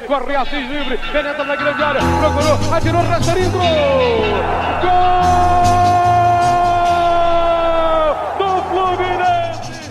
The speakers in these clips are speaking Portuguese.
corre Assis livre, penetra na grande área, procurou, atirou, rasteirinho, gol! Do Fluminense!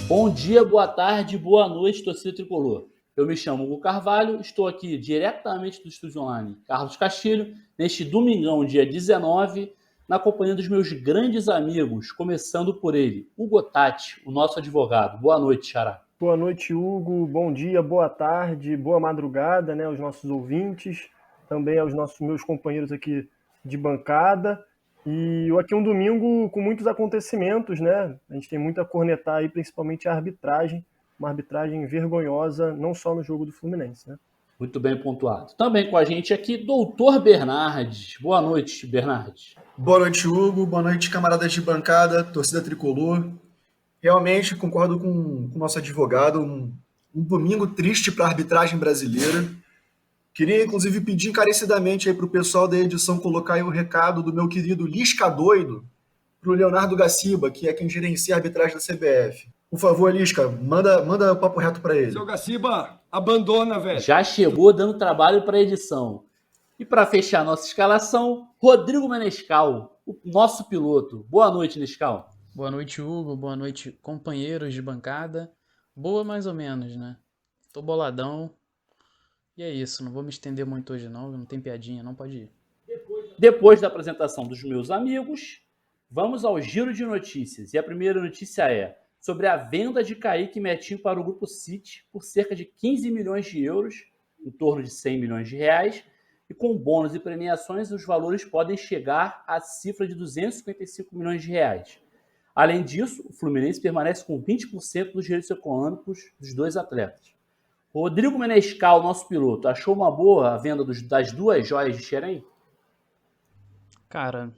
Bom dia, boa tarde, boa noite, torcida tricolor. Eu me chamo Hugo Carvalho, estou aqui diretamente do Estúdio Online Carlos Castilho, neste domingão, dia 19, na companhia dos meus grandes amigos, começando por ele, Hugo Tatti, o nosso advogado. Boa noite, Xará. Boa noite, Hugo. Bom dia, boa tarde, boa madrugada, né, aos nossos ouvintes, também aos meus companheiros aqui de bancada. E aqui é um domingo com muitos acontecimentos, né? A gente tem muito a cornetar aí, principalmente a arbitragem, uma arbitragem vergonhosa, não só no jogo do Fluminense, né? Muito bem pontuado. Também com a gente aqui, Doutor Bernardes. Boa noite, Bernardes. Boa noite, Hugo. Boa noite, camaradas de bancada, torcida tricolor. Realmente concordo com o nosso advogado, um domingo triste para a arbitragem brasileira. Queria, inclusive, pedir encarecidamente aí para o pessoal da edição colocar aí o recado do meu querido Lisca Doido para o Leonardo Gaciba, que é quem gerencia a arbitragem da CBF. Por favor, Lisca, manda o papo reto para ele. Seu Gaciba, abandona, velho. Já chegou dando trabalho para a edição. E para fechar nossa escalação, Rodrigo Menescal, o nosso piloto. Boa noite, Nescal. Boa noite, Hugo. Boa noite, companheiros de bancada. Boa mais ou menos, né? Tô boladão. E é isso, não vou me estender muito hoje não tem piadinha, não pode ir. Depois da apresentação dos meus amigos, vamos ao giro de notícias. E a primeira notícia é sobre a venda de Kaique e Metinho para o Grupo City por cerca de 15 milhões de euros, em torno de 100 milhões de reais, e com bônus e premiações os valores podem chegar à cifra de 255 milhões de reais. Além disso, o Fluminense permanece com 20% dos direitos econômicos dos dois atletas. Rodrigo Menescal, nosso piloto, achou uma boa a venda das duas joias de Xerém? Cara,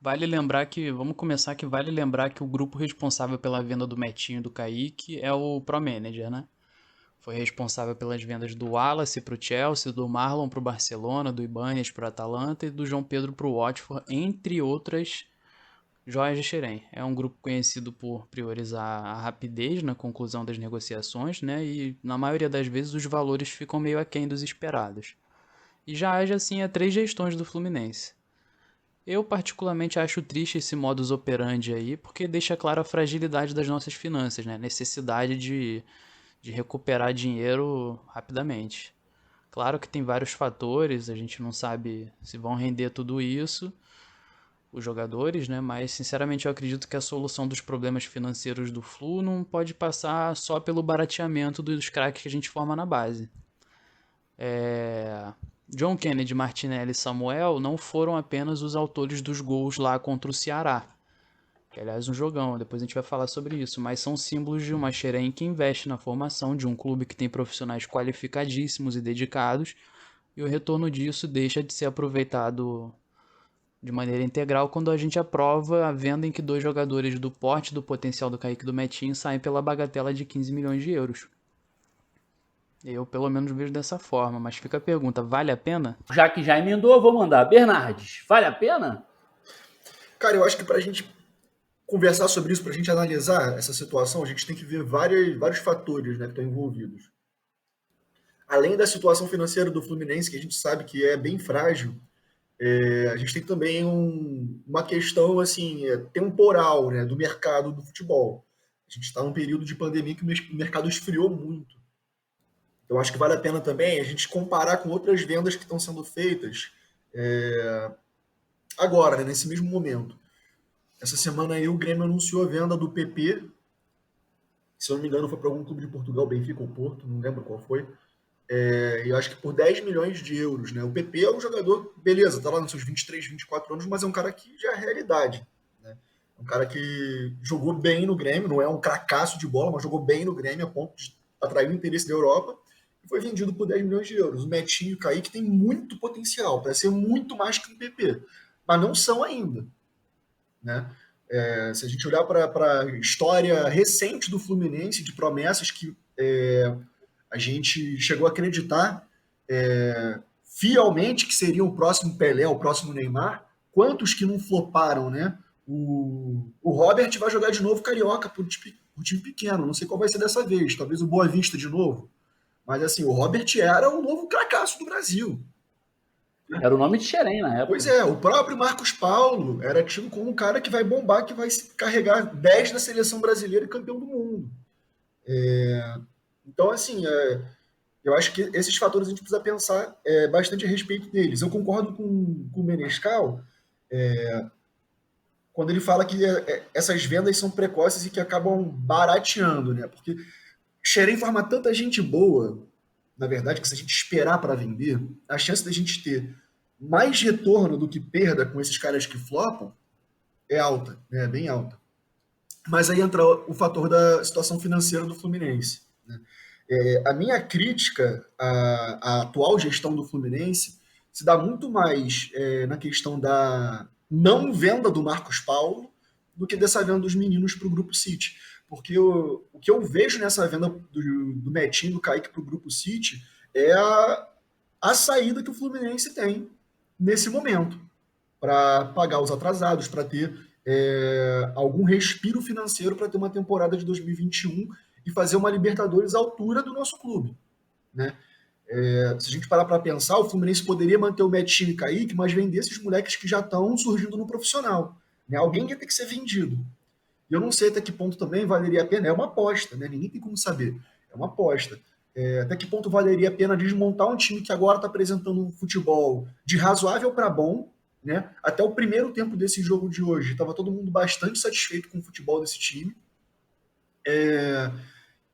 vale lembrar que o grupo responsável pela venda do Metinho e do Kaique é o Pro Manager, né? Foi responsável pelas vendas do Wallace para o Chelsea, do Marlon para o Barcelona, do Ibanez para o Atalanta e do João Pedro para o Watford, entre outras joias de Xerém. É um grupo conhecido por priorizar a rapidez na conclusão das negociações, né? E na maioria das vezes os valores ficam meio aquém dos esperados. E já age assim há 3 gestões do Fluminense. Eu particularmente acho triste esse modus operandi aí, porque deixa clara a fragilidade das nossas finanças, né? Necessidade de recuperar dinheiro rapidamente. Claro que tem vários fatores, a gente não sabe se vão render tudo isso, os jogadores, né? Mas sinceramente eu acredito que a solução dos problemas financeiros do Flu não pode passar só pelo barateamento dos craques que a gente forma na base. John Kennedy, Martinelli e Samuel não foram apenas os autores dos gols lá contra o Ceará, que aliás um jogão, depois a gente vai falar sobre isso, mas são símbolos de uma Xerém que investe na formação de um clube que tem profissionais qualificadíssimos e dedicados, e o retorno disso deixa de ser aproveitado de maneira integral quando a gente aprova a venda em que 2 jogadores do porte do potencial do Kaique e do Metinho saem pela bagatela de 15 milhões de euros. Eu pelo menos vejo dessa forma, mas fica a pergunta, vale a pena? Já que já emendou, eu vou mandar. Bernardes, vale a pena? Cara, eu acho que para a gente conversar sobre isso, para a gente analisar essa situação, a gente tem que ver vários fatores, né, que estão envolvidos. Além da situação financeira do Fluminense, que a gente sabe que é bem frágil, a gente tem também uma questão assim, temporal, né, do mercado do futebol. A gente está num período de pandemia que o mercado esfriou muito. Então, acho que vale a pena também a gente comparar com outras vendas que estão sendo feitas agora, né, nesse mesmo momento. Essa semana aí o Grêmio anunciou a venda do PP. Se eu não me engano, foi para algum clube de Portugal, Benfica ou Porto, não lembro qual foi. Eu acho que por 10 milhões de euros, né? O PP é um jogador, beleza, tá lá nos seus 23, 24 anos, mas é um cara que já é realidade, né? Um cara que jogou bem no Grêmio, não é um cracaço de bola, mas jogou bem no Grêmio a ponto de atrair o interesse da Europa e foi vendido por 10 milhões de euros. O Metinho e o Kaique tem muito potencial para ser muito mais que um PP, mas não são ainda, né? Se a gente olhar para a história recente do Fluminense, de promessas que a gente chegou a acreditar fielmente que seria o próximo Pelé, o próximo Neymar, quantos que não floparam, né? O Robert vai jogar de novo Carioca por um time pequeno. Não sei qual vai ser dessa vez. Talvez o Boa Vista de novo. Mas assim, o Robert era o novo cracaço do Brasil. Era o nome de Xerém na época. Pois é, o próprio Marcos Paulo era tido como um cara que vai bombar, que vai carregar 10 da seleção brasileira e campeão do mundo. Então, assim, eu acho que esses fatores a gente precisa pensar bastante a respeito deles. Eu concordo com o Menescal quando ele fala que essas vendas são precoces e que acabam barateando, né? Porque Xerém forma tanta gente boa, na verdade, que se a gente esperar para vender, a chance da gente ter mais retorno do que perda com esses caras que flopam é alta, né? É bem alta. Mas aí entra o fator da situação financeira do Fluminense, né? A minha crítica à atual gestão do Fluminense se dá muito mais na questão da não venda do Marcos Paulo do que dessa venda dos meninos para o Grupo City. Porque o que eu vejo nessa venda do Metinho, do Kaique para o Grupo City é a saída que o Fluminense tem nesse momento para pagar os atrasados, para ter algum respiro financeiro para ter uma temporada de 2021 e fazer uma Libertadores à altura do nosso clube, né? Se a gente parar para pensar, o Fluminense poderia manter o Metinho e Kaique, mas vender esses moleques que já estão surgindo no profissional, né? Alguém ia ter que ser vendido. E eu não sei até que ponto também valeria a pena, é uma aposta, né? Ninguém tem como saber, é uma aposta. Até que ponto valeria a pena desmontar um time que agora está apresentando um futebol de razoável para bom, né? Até o primeiro tempo desse jogo de hoje, estava todo mundo bastante satisfeito com o futebol desse time.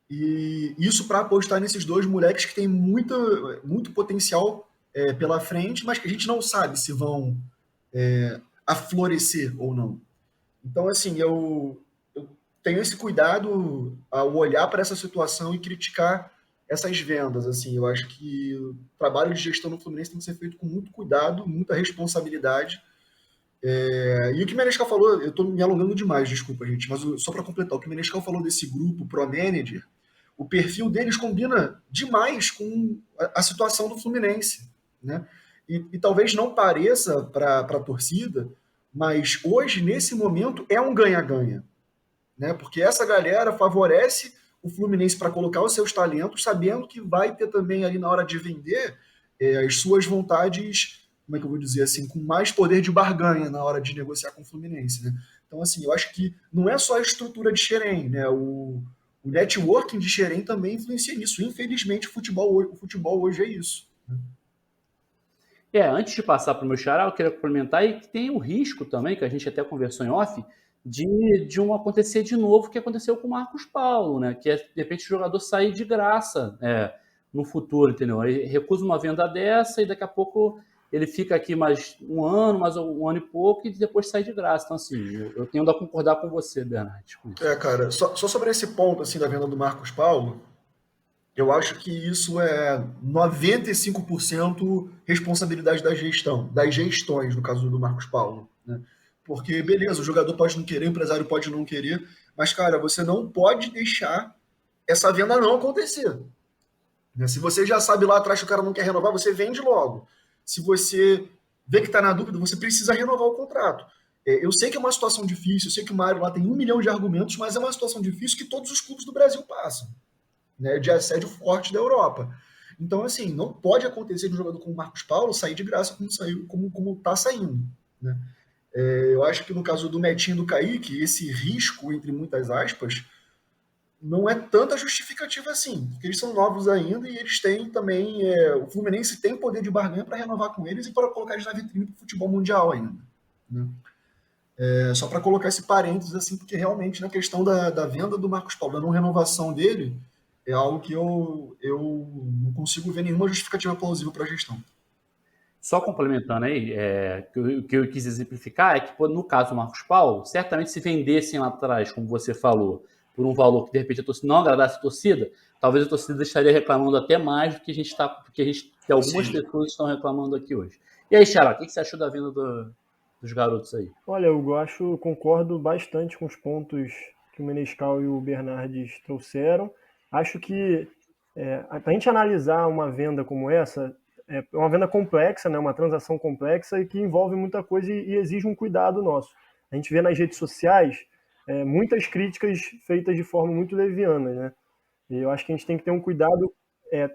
E isso para apostar nesses dois moleques que têm muito potencial pela frente, mas que a gente não sabe se vão aflorescer ou não. Então, assim, eu tenho esse cuidado ao olhar para essa situação e criticar essas vendas. Assim, eu acho que o trabalho de gestão no Fluminense tem que ser feito com muito cuidado, muita responsabilidade. E o que o Menescal falou, eu estou me alongando demais, desculpa, gente, mas só para completar, o que o Menescal falou desse grupo Pro Manager, o perfil deles combina demais com a situação do Fluminense, né? E talvez não pareça para a torcida, mas hoje, nesse momento, é um ganha-ganha, né? Porque essa galera favorece o Fluminense para colocar os seus talentos, sabendo que vai ter também ali na hora de vender as suas vontades, como é que eu vou dizer assim, com mais poder de barganha na hora de negociar com o Fluminense, né? Então, assim, eu acho que não é só a estrutura de Xerém, né? O networking de Xerém também influencia nisso. Infelizmente, o futebol hoje é isso. Antes de passar para o meu xará, eu queria complementar e que tem o risco também, que a gente até conversou em off, de um acontecer de novo que aconteceu com o Marcos Paulo, né? Que é, de repente, o jogador sair de graça no futuro, entendeu? Ele recusa uma venda dessa e daqui a pouco ele fica aqui mais um ano e pouco, e depois sai de graça. Então, assim, eu tendo a concordar com você, Bernardo. Cara, só sobre esse ponto, assim, da venda do Marcos Paulo, eu acho que isso é 95% responsabilidade da gestão, das gestões, no caso do Marcos Paulo, né? Porque, beleza, o jogador pode não querer, o empresário pode não querer, mas, cara, você não pode deixar essa venda não acontecer, né? Se você já sabe lá atrás que o cara não quer renovar, você vende logo. Se você vê que está na dúvida, você precisa renovar o contrato. Eu sei que é uma situação difícil, eu sei que o Mário lá tem 1 milhão de argumentos, mas é uma situação difícil que todos os clubes do Brasil passam, né, de assédio forte da Europa. Então, assim, não pode acontecer de um jogador como o Marcos Paulo sair de graça como está saindo, né? Eu acho que no caso do Metinho e do Kaique, esse risco, entre muitas aspas, não é tanta justificativa assim, porque eles são novos ainda e eles têm também, o Fluminense tem poder de barganha para renovar com eles e para colocar eles na vitrine do futebol mundial ainda, né? Só para colocar esse parênteses, assim, porque realmente na questão da venda do Marcos Paulo, da não renovação dele, é algo que eu não consigo ver nenhuma justificativa plausível para a gestão. Só complementando aí, o que eu quis exemplificar é que, no caso do Marcos Paulo, certamente se vendessem lá atrás, como você falou, por um valor que de repente a torcida não agradasse a torcida, talvez a torcida estaria reclamando até mais do que a gente está, porque algumas pessoas estão reclamando aqui hoje. E aí, Xará, o que você achou da venda dos garotos aí? Olha, eu concordo bastante com os pontos que o Menescal e o Bernardes trouxeram. Acho que para a gente analisar uma venda como essa, é uma venda complexa, né? Uma transação complexa e que envolve muita coisa e exige um cuidado nosso. A gente vê nas redes sociais muitas críticas feitas de forma muito leviana, né? E eu acho que a gente tem que ter um cuidado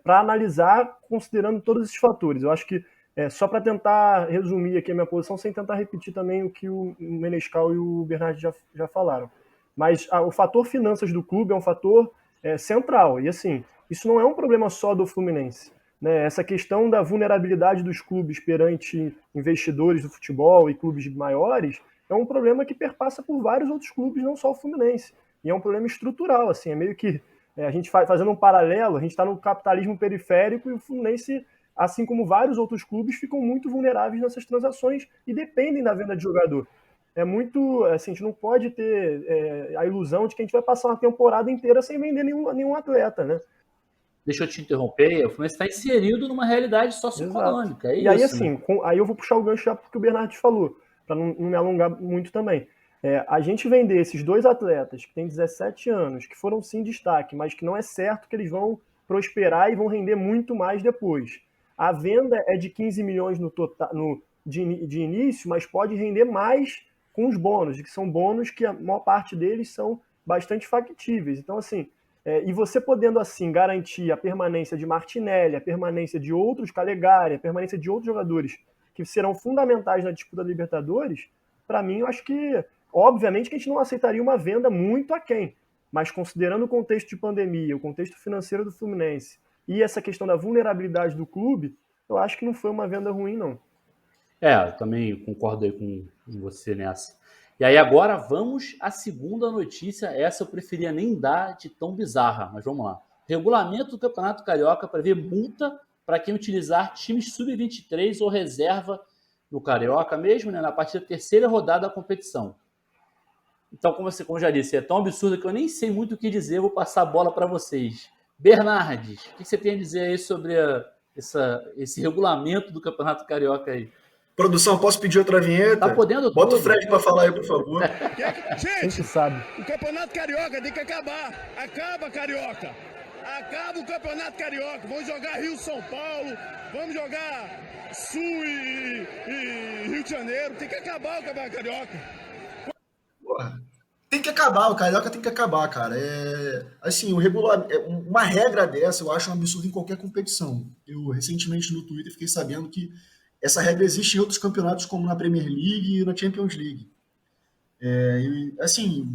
para analisar considerando todos esses fatores. Eu acho que, só para tentar resumir aqui a minha posição, sem tentar repetir também o que o Menescal e o Bernardo já falaram. Mas o fator finanças do clube é um fator central. E assim, isso não é um problema só do Fluminense, né? Essa questão da vulnerabilidade dos clubes perante investidores do futebol e clubes maiores é um problema que perpassa por vários outros clubes, não só o Fluminense. E é um problema estrutural, assim, é meio que a gente fazendo um paralelo, a gente está no capitalismo periférico e o Fluminense, assim como vários outros clubes, ficam muito vulneráveis nessas transações e dependem da venda de jogador. É muito, assim, a gente não pode ter a ilusão de que a gente vai passar uma temporada inteira sem vender nenhum atleta, né? Deixa eu te interromper, o Fluminense está inserido numa realidade socioeconômica. É e aí, isso, assim, né? aí eu vou puxar o gancho já porque o Bernardo falou, para não me alongar muito também. A gente vender esses 2 atletas que têm 17 anos, que foram sim destaque, mas que não é certo que eles vão prosperar e vão render muito mais depois. A venda é de 15 milhões de início, mas pode render mais com os bônus, que são bônus que a maior parte deles são bastante factíveis. Então, assim, e você podendo assim garantir a permanência de Martinelli, a permanência de outros, Calegari, a permanência de outros jogadores que serão fundamentais na disputa da Libertadores, para mim, eu acho que, obviamente, que a gente não aceitaria uma venda muito aquém, mas considerando o contexto de pandemia, o contexto financeiro do Fluminense e essa questão da vulnerabilidade do clube, eu acho que não foi uma venda ruim, não. Eu também concordo aí com você nessa. E aí agora vamos à segunda notícia. Essa eu preferia nem dar de tão bizarra, mas vamos lá. Regulamento do Campeonato Carioca prevê multa para quem utilizar times sub-23 ou reserva no Carioca mesmo, né, na partir da terceira rodada da competição. Então, como eu já disse, é tão absurdo que eu nem sei muito o que dizer, vou passar a bola para vocês. Bernardes, o que você tem a dizer aí sobre esse regulamento do Campeonato Carioca aí? Produção, posso pedir outra vinheta? Tá podendo Bota tudo. o Fred para falar aí, por favor. Gente, sabe. o Campeonato Carioca tem que acabar. Acaba, Carioca. Acaba o Campeonato Carioca. Vamos jogar Rio-São Paulo. Vamos jogar Sul e Rio de Janeiro. Tem que acabar o Campeonato Carioca. Porra, tem que acabar, o Carioca tem que acabar, cara. Assim, uma regra dessa eu acho um absurdo em qualquer competição. Eu recentemente no Twitter fiquei sabendo que essa regra existe em outros campeonatos, como na Premier League e na Champions League. Assim,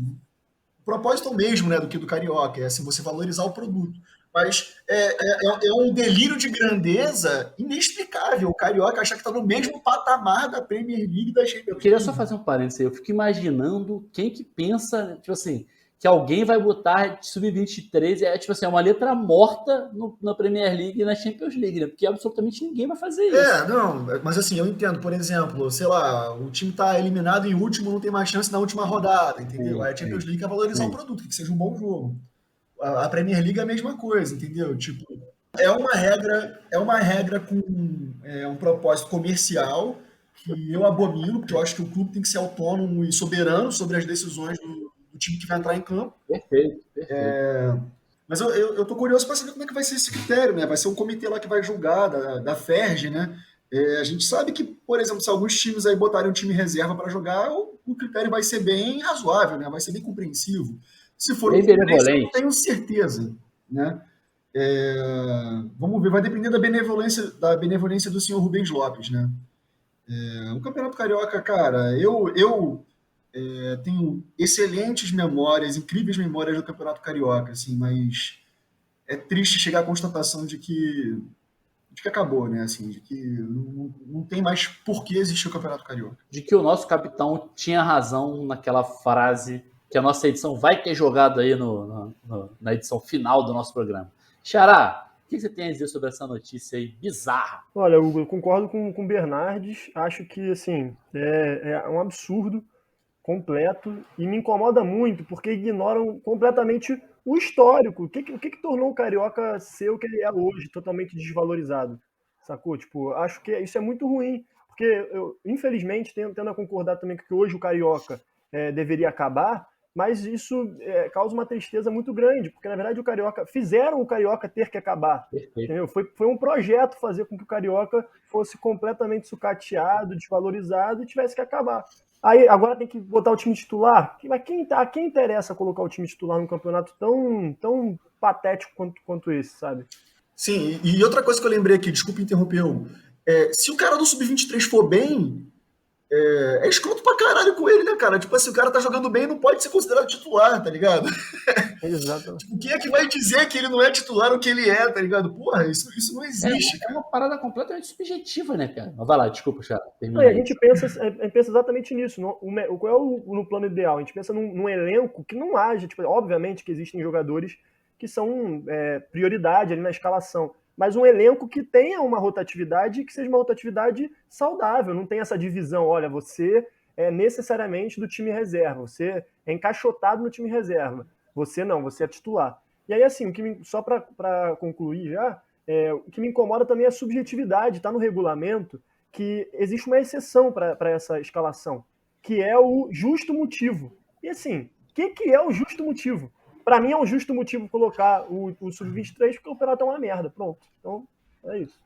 o propósito é o mesmo, né, do que do Carioca, é assim, você valorizar o produto. Mas é um delírio de grandeza inexplicável. O Carioca achar que está no mesmo patamar da Premier League e da Champions League. Eu queria só fazer um parênteses aí. Eu fico imaginando quem que pensa, tipo assim, que alguém vai botar sub-23, tipo assim, é uma letra morta na Premier League e na Champions League, né? Porque absolutamente ninguém vai fazer isso. Não, mas assim, eu entendo, por exemplo, sei lá, o time tá eliminado em último, não tem mais chance na última rodada, entendeu? Aí a Champions League quer valorizar o produto, que seja um bom jogo. A Premier League é a mesma coisa, entendeu? Tipo, é uma regra com um propósito comercial que eu abomino, porque eu acho que o clube tem que ser autônomo e soberano sobre as decisões do time que vai entrar em campo. Perfeito. Mas eu tô curioso para saber como é que vai ser esse critério, né? Vai ser um comitê lá que vai julgar, da FERJ, né? A gente sabe que, por exemplo, se alguns times aí botarem um time reserva para jogar, o critério vai ser bem razoável, né? Vai ser bem compreensivo. Se for Bem benevolente. eu não tenho certeza, né? Vamos ver, vai depender da benevolência do senhor Rubens Lopes, né? O Campeonato Carioca, cara, eu tenho excelentes memórias, incríveis memórias do Campeonato Carioca, assim, mas é triste chegar à constatação de que acabou, né? Assim, de que não tem mais por que existir o Campeonato Carioca. De que o nosso capitão tinha razão naquela frase que a nossa edição vai ter jogado aí na edição final do nosso programa. Xará, o que você tem a dizer sobre essa notícia aí bizarra? Olha, Hugo, eu concordo com o Bernardes. Acho que, assim, é um absurdo completo e me incomoda muito porque ignoram completamente o histórico. O que tornou o Carioca ser o que ele é hoje, totalmente desvalorizado, sacou? Tipo, acho que isso é muito ruim, porque eu, infelizmente, tendo a concordar também que hoje o Carioca deveria acabar, mas isso causa uma tristeza muito grande, porque na verdade fizeram o Carioca ter que acabar. Entendeu? Foi um projeto fazer com que o Carioca fosse completamente sucateado, desvalorizado e tivesse que acabar. Aí agora tem que botar o time titular. Mas a quem interessa colocar o time titular num campeonato tão patético quanto esse, sabe? Sim, e outra coisa que eu lembrei aqui, desculpa interromper, Hugo. Se o cara do Sub-23 for bem, é escroto pra caralho com ele, né, cara? Tipo assim, o cara tá jogando bem, não pode ser considerado titular, tá ligado? Exatamente. Tipo, quem é que vai dizer que ele não é titular ou que ele é, tá ligado? Porra, isso não existe, É cara. uma parada completamente subjetiva, né, cara? Mas vai lá, desculpa, Xará. Não, Termina e a aí. gente pensa exatamente nisso. Qual é no plano ideal? A gente pensa num elenco que não haja. Tipo, obviamente que existem jogadores que são prioridade ali na escalação, mas um elenco que tenha uma rotatividade, que seja uma rotatividade saudável, não tem essa divisão. Olha, você é necessariamente do time reserva, você é encaixotado no time reserva. Você não, você é titular. E aí, assim, só para concluir já, o que me incomoda também é a subjetividade, está no regulamento que existe uma exceção para essa escalação, que é o justo motivo. E assim, o que é o justo motivo? Para mim é um justo motivo colocar o Sub-23 porque o campeonato é uma merda. Pronto. Então, é isso.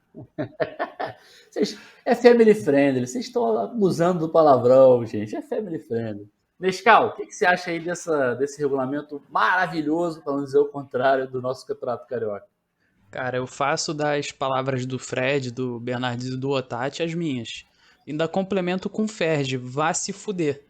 É family friendly, vocês estão abusando do palavrão, gente. É family friendly. Nescau, o que você acha aí desse regulamento maravilhoso, para não dizer o contrário, do nosso Campeonato Carioca? Cara, eu faço das palavras do Fred, do Bernardino e do Otati as minhas. Ainda complemento com o Ferdi, vá se fuder.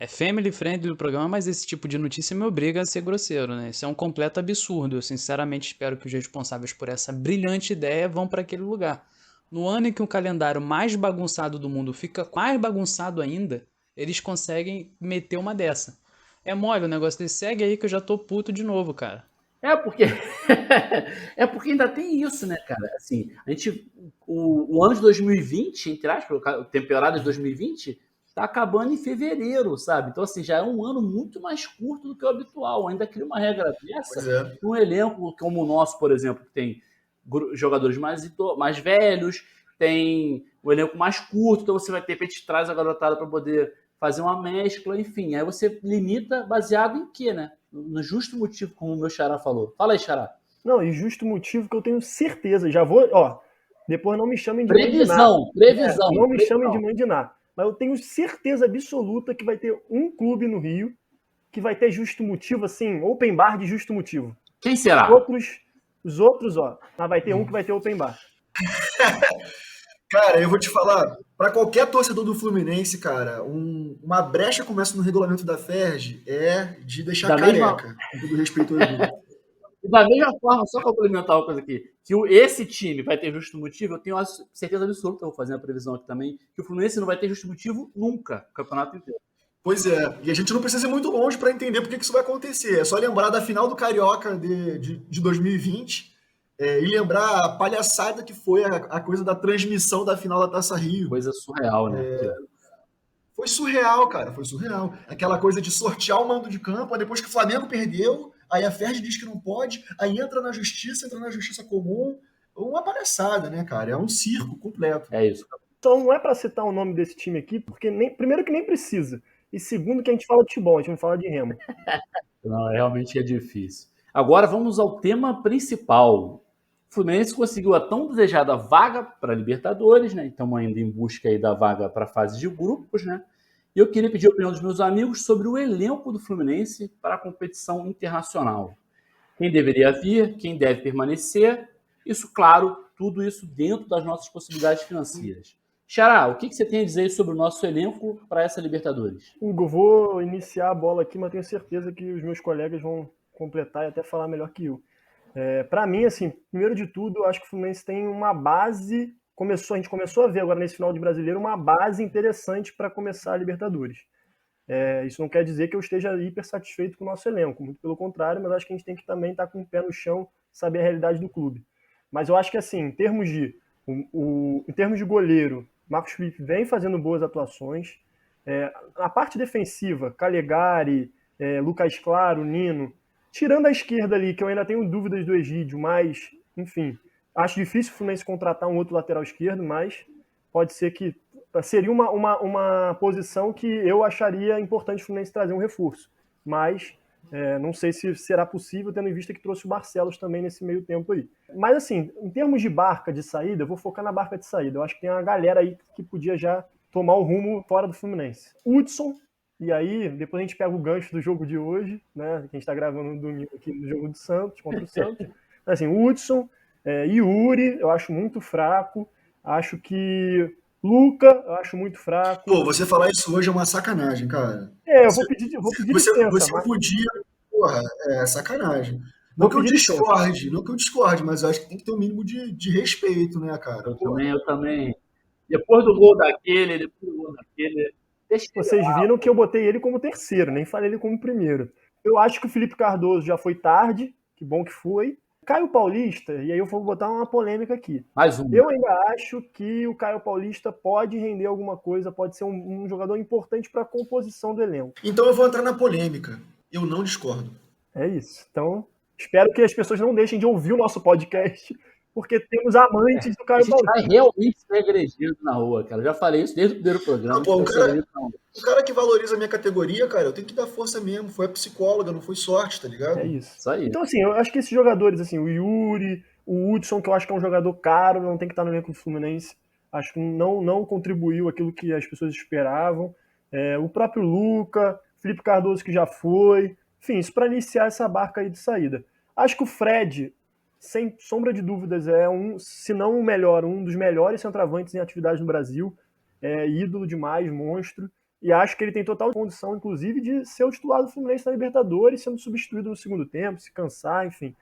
É family friendly do programa, mas esse tipo de notícia me obriga a ser grosseiro, né? Isso é um completo absurdo. Eu sinceramente espero que os responsáveis por essa brilhante ideia vão para aquele lugar. No ano em que o calendário mais bagunçado do mundo fica mais bagunçado ainda, eles conseguem meter uma dessa. É mole o negócio desse, segue aí que eu já tô puto de novo, cara. É porque é porque ainda tem isso, né, cara? Assim, o ano de 2020, entre aspas, a temporada de 2020 tá acabando em fevereiro, sabe? Então assim, já é um ano muito mais curto do que o habitual. Ainda cria uma regra Pois dessa é. num elenco como o nosso, por exemplo, que tem jogadores mais velhos, tem o elenco mais curto, então você vai ter repente traz a garotada para poder fazer uma mescla, enfim. Aí você limita baseado em quê, né? No justo motivo, como o meu Xará falou. Fala aí, Xará. Não, e justo motivo que eu tenho certeza. Já vou, ó. Depois não me chamem de mãe de Ná. Previsão. Não me chamem de mãe de Ná. Mas eu tenho certeza absoluta que vai ter um clube no Rio que vai ter justo motivo, assim, open bar de justo motivo. Quem será? Os outros, ó. Mas vai ter um que vai ter open bar. Cara, eu vou te falar, para qualquer torcedor do Fluminense, cara, uma brecha começa no regulamento da FERJ é de deixar careca, com todo respeito ao Edu. E da mesma forma, só complementar uma coisa aqui, que esse time vai ter justo motivo, eu tenho a certeza absoluta, eu vou fazer a previsão aqui também, que o Fluminense não vai ter justo motivo nunca, o campeonato inteiro. Pois é, e a gente não precisa ir muito longe para entender por que isso vai acontecer. É só lembrar da final do Carioca de 2020 e lembrar a palhaçada que foi a coisa da transmissão da final da Taça Rio. Coisa surreal, né? Foi surreal, cara, foi surreal. Aquela coisa de sortear o mando de campo, aí depois que o Flamengo perdeu, aí a FERJ diz que não pode, aí entra na justiça comum. Uma palhaçada, né, cara? É um circo completo. É isso. Então não é para citar o nome desse time aqui, porque primeiro que nem precisa. E segundo que a gente fala de futebol, a gente não fala de remo. Não, realmente é difícil. Agora vamos ao tema principal. O Fluminense conseguiu a tão desejada vaga para a Libertadores, né? Estamos ainda em busca aí da vaga para a fase de grupos, né? E eu queria pedir a opinião dos meus amigos sobre o elenco do Fluminense para a competição internacional. Quem deveria vir, quem deve permanecer. Isso, claro, tudo isso dentro das nossas possibilidades financeiras. Xará, o que você tem a dizer sobre o nosso elenco para essa Libertadores? Hugo, eu vou iniciar a bola aqui, mas tenho certeza que os meus colegas vão completar e até falar melhor que eu. Para mim, assim, primeiro de tudo, eu acho que o Fluminense tem uma base. A gente começou a ver agora nesse final de brasileiro uma base interessante para começar a Libertadores. Isso não quer dizer que eu esteja hiper satisfeito com o nosso elenco, muito pelo contrário, mas acho que a gente tem que também estar com o pé no chão, saber a realidade do clube. Mas eu acho que, assim, em termos de goleiro, Marcos Felipe vem fazendo boas atuações. A parte defensiva, Calegari, Lucas Claro, Nino, tirando a esquerda ali, que eu ainda tenho dúvidas do Egídio, mas, enfim, acho difícil o Fluminense contratar um outro lateral esquerdo, mas pode ser que seria uma posição que eu acharia importante o Fluminense trazer um reforço. Mas não sei se será possível, tendo em vista que trouxe o Barcelos também nesse meio tempo aí. Mas, assim, em termos de barca de saída, eu vou focar na barca de saída. Eu acho que tem uma galera aí que podia já tomar o rumo fora do Fluminense. Hudson, e aí depois a gente pega o gancho do jogo de hoje, né? Que a gente está gravando no domingo aqui no jogo do Santos, contra o Santos. Assim, Hudson, Yuri, eu acho muito fraco. Acho que Luca, eu acho muito fraco. Pô, você falar isso hoje é uma sacanagem, cara. Eu vou pedir licença. Você mas podia, porra, sacanagem. Não vou que eu pedir licença. discorde, mas eu acho que tem que ter um mínimo de respeito, né, cara? Pô, Eu também. Depois do gol daquele, deixa ele Vocês lá. viram que eu botei ele como terceiro, nem falei ele como primeiro. Eu acho que o Felipe Cardoso já foi tarde, que bom que foi. Caio Paulista, e aí eu vou botar uma polêmica aqui. Mais um. Eu ainda acho que o Caio Paulista pode render alguma coisa, pode ser um jogador importante para a composição do elenco. então eu vou entrar na polêmica. Eu não discordo. É isso. Então, espero que as pessoas não deixem de ouvir o nosso podcast, porque temos amantes do A Caio gente Paulista. vai realmente ser agredido na rua, cara. Eu já falei isso desde o primeiro programa. Ah, pô, Não vai ser agredido, não. O cara que valoriza a minha categoria, cara, eu tenho que dar força mesmo. Foi a psicóloga, não foi sorte, tá ligado? É isso. Isso aí. Então, assim, eu acho que esses jogadores, assim, o Yuri, o Hudson, que eu acho que é um jogador caro, não tem que estar no elenco do Fluminense, acho que não contribuiu aquilo que as pessoas esperavam. O próprio Luca, Felipe Cardoso, que já foi. Enfim, isso para iniciar essa barca aí de saída. Acho que o Fred, sem sombra de dúvidas, se não o melhor, um dos melhores centroavantes em atividade no Brasil. Ídolo demais, monstro. E acho que ele tem total condição, inclusive, de ser o titular do Fluminense na Libertadores, sendo substituído no segundo tempo, se cansar, enfim.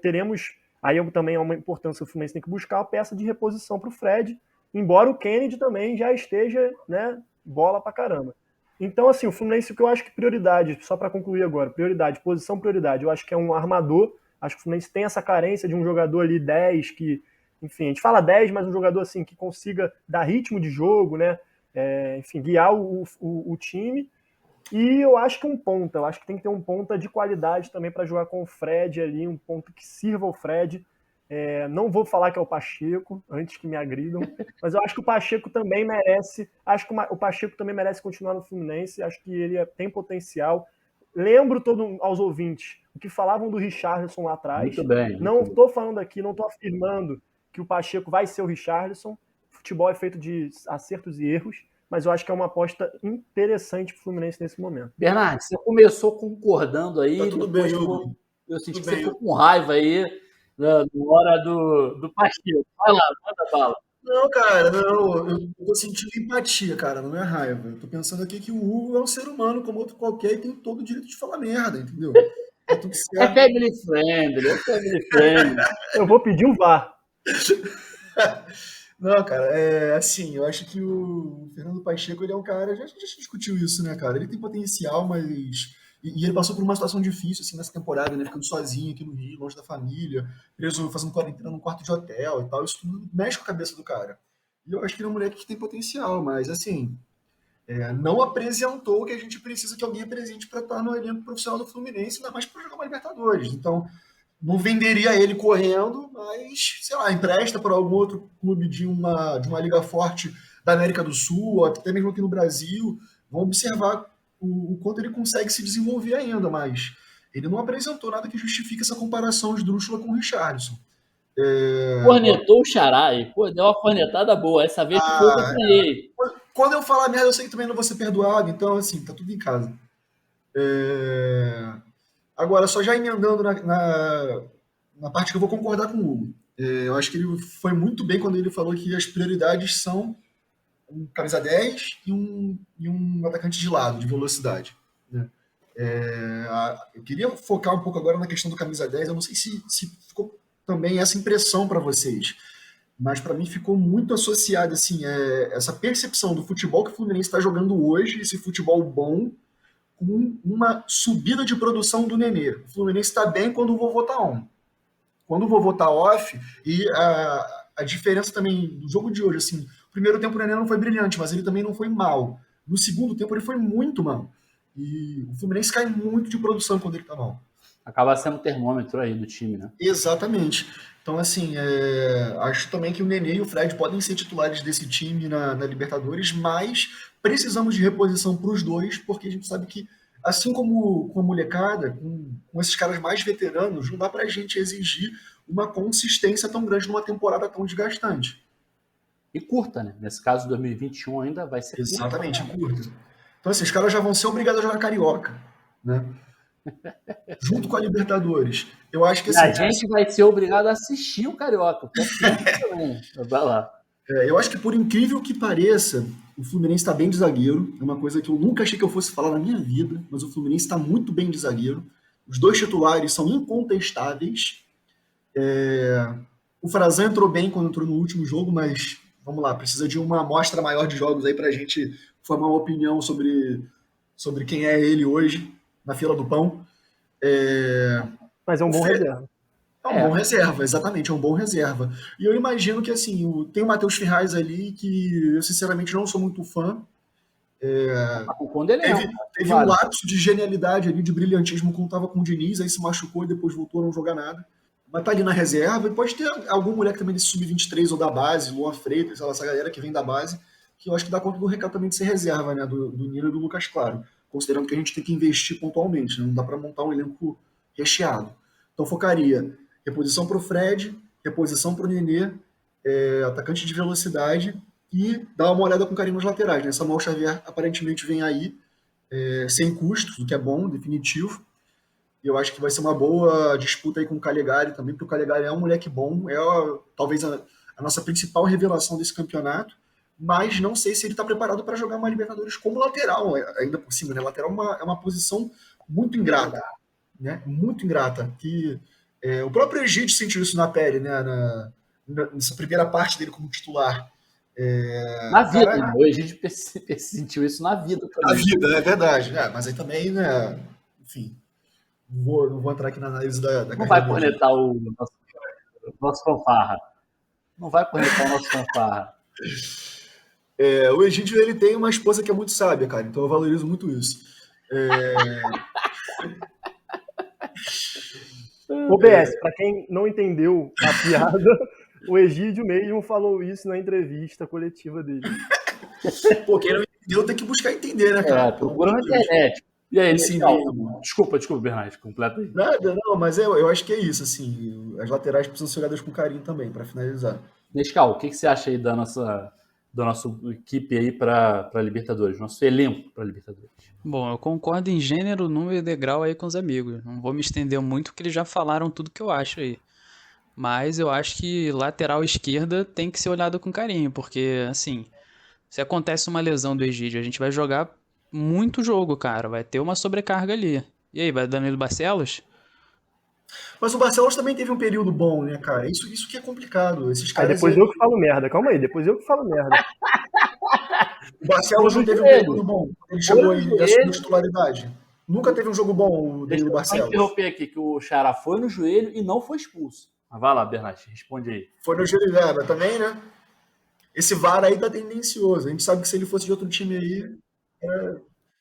Teremos, aí também é uma importância que o Fluminense tem que buscar, a peça de reposição para o Fred, embora o Kennedy também já esteja, né, bola pra caramba. Então, assim, o Fluminense, o que eu acho que prioridade, só para concluir agora, posição prioridade, eu acho que é um armador, acho que o Fluminense tem essa carência de um jogador ali 10, que, enfim, a gente fala 10, mas um jogador assim que consiga dar ritmo de jogo, né, enfim, guiar o time. E eu acho que eu acho que tem que ter um ponta de qualidade também para jogar com o Fred ali, um ponta que sirva o Fred. Não vou falar que é o Pacheco, antes que me agridam, mas eu acho que o Pacheco também merece, continuar no Fluminense, acho que ele tem potencial. Lembro aos ouvintes o que falavam do Richarlison lá atrás. Muito bem. Não estou falando aqui, não estou afirmando que o Pacheco vai ser o Richarlison. Futebol é feito de acertos e erros, mas eu acho que é uma aposta interessante para o Fluminense nesse momento. Bernardo, você começou concordando aí. Tá tudo bem, Hugo. Eu senti Tudo que você bem, ficou com raiva aí na hora do Pacheco. Vai lá, manda bala. Não, cara, não. Eu tô sentindo empatia, cara, não é raiva. Eu tô pensando aqui que o Hugo é um ser humano como outro qualquer e tem todo o direito de falar merda, entendeu? Tá tudo É certo. family friendly. Eu vou pedir o VAR. Não, cara, assim, eu acho que o Fernando Pacheco, ele é um cara, a gente discutiu isso, né, cara? Ele tem potencial, mas... E ele passou por uma situação difícil, assim, nessa temporada, né? Ficando sozinho aqui no Rio, longe da família, preso, fazendo quarentena num quarto de hotel e tal. Isso tudo mexe com a cabeça do cara. E eu acho que ele é um moleque que tem potencial, mas, assim, não apresentou o que a gente precisa que alguém apresente para estar no elenco profissional do Fluminense, ainda mais para jogar uma Libertadores. Então, não venderia ele correndo, mas, sei lá, empresta para algum outro clube de uma liga forte da América do Sul, ou até mesmo aqui no Brasil. Vão observar o quanto ele consegue se desenvolver ainda, mas ele não apresentou nada que justifique essa comparação esdrúxula com o Richarlison. Cornetou o Xará aí. Pô, deu uma cornetada boa. Essa vez foi que eu ganhei. Quando eu falar merda, eu sei que também não vou ser perdoado, então, assim, tá tudo em casa. Agora, só já emendando na parte que eu vou concordar com o Hugo. Eu acho que ele foi muito bem quando ele falou que as prioridades são um camisa 10 e um atacante de lado, de velocidade. Né? Eu queria focar um pouco agora na questão do camisa 10. Eu não sei se ficou também essa impressão para vocês, mas para mim ficou muito associado assim, essa percepção do futebol que o Fluminense está jogando hoje, esse futebol bom, com uma subida de produção do Nenê. O Fluminense está bem quando o vovô está on. Quando o vovô está off, e a diferença também do jogo de hoje, assim, o primeiro tempo o Nenê não foi brilhante, mas ele também não foi mal. No segundo tempo ele foi muito mal. E o Fluminense cai muito de produção quando ele está mal. Acaba sendo o termômetro aí do time, né? Exatamente. Então, assim, acho também que o Nenê e o Fred podem ser titulares desse time na Libertadores, mas precisamos de reposição para os dois, porque a gente sabe que, assim como com a molecada, com esses caras mais veteranos, não dá para a gente exigir uma consistência tão grande numa temporada tão desgastante. E curta, né? Nesse caso, 2021 ainda vai ser Exatamente, curta. Então, assim, os caras já vão ser obrigados a jogar Carioca, né? Junto com a Libertadores. Eu acho que, E a assim, gente vai ser obrigado a assistir o Carioca. Vai lá. eu acho que, por incrível que pareça, o Fluminense está bem de zagueiro. É uma coisa que eu nunca achei que eu fosse falar na minha vida, mas o Fluminense está muito bem de zagueiro. Os dois titulares são incontestáveis. O Frazan entrou bem quando entrou no último jogo, mas vamos lá, precisa de uma amostra maior de jogos aí para a gente formar uma opinião sobre quem é ele hoje na fila do pão. Mas é um bom reserva. É um bom reserva, exatamente, é um bom reserva. E eu imagino que, assim, tem o Matheus Ferraz ali, que eu, sinceramente, não sou muito fã. O Conde ele Teve um lapso de genialidade ali, de brilhantismo, quando estava com o Diniz, aí se machucou e depois voltou a não jogar nada. Mas tá ali na reserva, e pode ter algum moleque também desse sub-23 ou da base, Luan Freitas, essa galera que vem da base, que eu acho que dá conta do recado também de ser reserva, né, do Nino e do Lucas Claro, considerando que a gente tem que investir pontualmente, né, não dá para montar um elenco recheado. Então focaria reposição para o Fred, reposição para o Nenê, atacante de velocidade, e dar uma olhada com carinho nos laterais, né? Samuel Xavier aparentemente vem aí, sem custos, o que é bom, definitivo. E eu acho que vai ser uma boa disputa aí com o Calegari também, porque o Calegari é um moleque bom, talvez a nossa principal revelação desse campeonato, mas não sei se ele está preparado para jogar uma Libertadores como lateral, ainda por cima, né? Lateral é uma posição muito ingrata, né? Muito ingrata, que o próprio Egídio sentiu isso na pele, né? Nessa primeira parte dele como titular. Na vida, né? O Egídio sentiu isso na vida também. Na vida, é verdade. Mas aí também, né? Enfim, não vou entrar aqui na análise da Não vai cornetar o nosso fanfarra. Não vai cornetar o nosso fanfarra. O Egídio, ele tem uma esposa que é muito sábia, cara, então eu valorizo muito isso. OBS, para quem não entendeu a piada, o Egídio mesmo falou isso na entrevista coletiva dele. Pô, quem não entendeu tem que buscar entender, né, cara? Procura na internet. E aí, Sim, desculpa, Bernardo, completa aí. Nada, não, mas eu acho que é isso, assim, as laterais precisam ser olhadas com carinho também, para finalizar. Nescau, o que você acha aí da nossa equipe aí para Libertadores, nosso elenco para Libertadores? Bom, eu concordo em gênero, número e degrau aí com os amigos. Não vou me estender muito, porque eles já falaram tudo que eu acho aí. Mas eu acho que lateral esquerda tem que ser olhado com carinho, porque, assim, se acontece uma lesão do Egídio, a gente vai jogar muito jogo, cara. Vai ter uma sobrecarga ali. E aí, vai Danilo Barcelos? Mas o Barcelos também teve um período bom, né, cara? Isso que é complicado. Esses caras. Depois eu que falo merda. Calma aí, depois eu que falo merda. O Barcelos não teve um período bom. Ele chegou e assumiu titularidade. Nunca teve um jogo bom o Danilo Barcelos. Deixa eu interromper aqui, que o Xará foi no joelho e não foi expulso. Mas vai lá, Bernardo, responde aí. Foi no joelho dela também, né? Esse VAR aí tá tendencioso. A gente sabe que se ele fosse de outro time aí...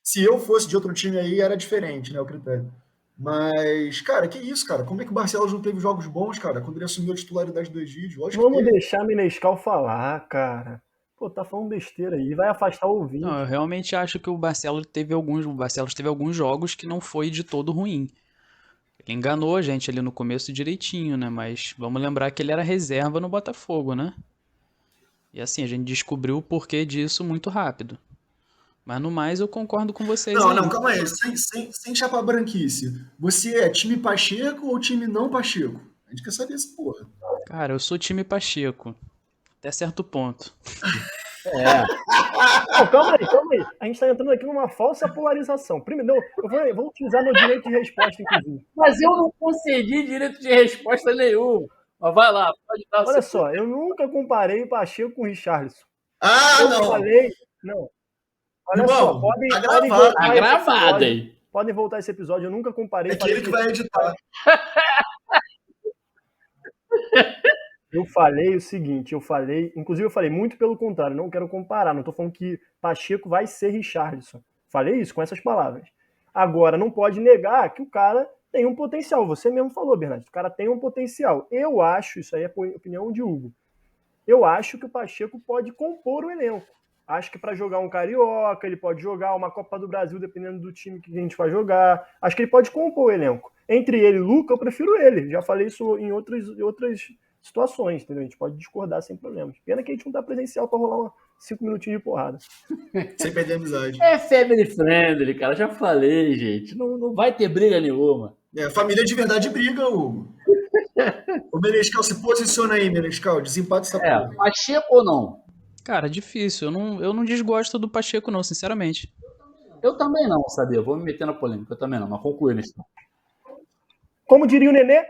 Se eu fosse de outro time aí, era diferente, né, o critério. Mas, cara, que isso, cara? Como é que o Barcelos não teve jogos bons, cara? Quando ele assumiu a titularidade do Egídio? Vamos deixar a Menescal falar, cara. Pô, tá falando besteira aí. Vai afastar o ouvinte. Não, eu realmente acho que o Barcelos teve alguns jogos que não foi de todo ruim. Ele enganou a gente ali no começo direitinho, né? Mas vamos lembrar que ele era reserva no Botafogo, né? E assim, a gente descobriu o porquê disso muito rápido. Mas no mais eu concordo com vocês. Não, calma aí. Sem chapa branquice. Você é time Pacheco ou time não Pacheco? A gente quer saber essa porra. Cara, eu sou time Pacheco. Até certo ponto. Não, calma aí. A gente tá entrando aqui numa falsa polarização. Primeiro, eu vou utilizar meu direito de resposta, inclusive. Mas eu não concedi direito de resposta nenhum. Mas vai lá, pode dar. Olha só, eu nunca comparei Pacheco com o Richarlison. Não. Não. Olha Irmão, só, podem Tá gravado aí. Podem voltar esse episódio, eu nunca comparei. É aquele que vai editar. Eu falei o seguinte, inclusive eu falei muito pelo contrário, não quero comparar, não tô falando que Pacheco vai ser Richarlison. Falei isso com essas palavras. Agora, não pode negar que o cara tem um potencial. Você mesmo falou, Bernardo, o cara tem um potencial. Eu acho, isso aí é a opinião de Hugo, eu acho que o Pacheco pode compor o elenco. Acho que para jogar um Carioca, ele pode jogar uma Copa do Brasil, dependendo do time que a gente vai jogar. Acho que ele pode compor o elenco. Entre ele e o Luca, eu prefiro ele. Já falei isso em outras situações, entendeu? A gente pode discordar sem problemas. Pena que a gente não tá presencial para rolar 5 minutinhos de porrada. Sem perder a amizade. É family friendly, cara. Já falei, gente. Não vai ter briga nenhuma. Família de verdade briga, Hugo. O Menescal, se posiciona aí, Menescal. Desempate essa porra. Pacheco ou não? Cara, difícil. Eu não desgosto do Pacheco, não, sinceramente. Eu também não, sabia? Vou me meter na polêmica. Eu também não, mas concluindo isso. Como diria o Nenê,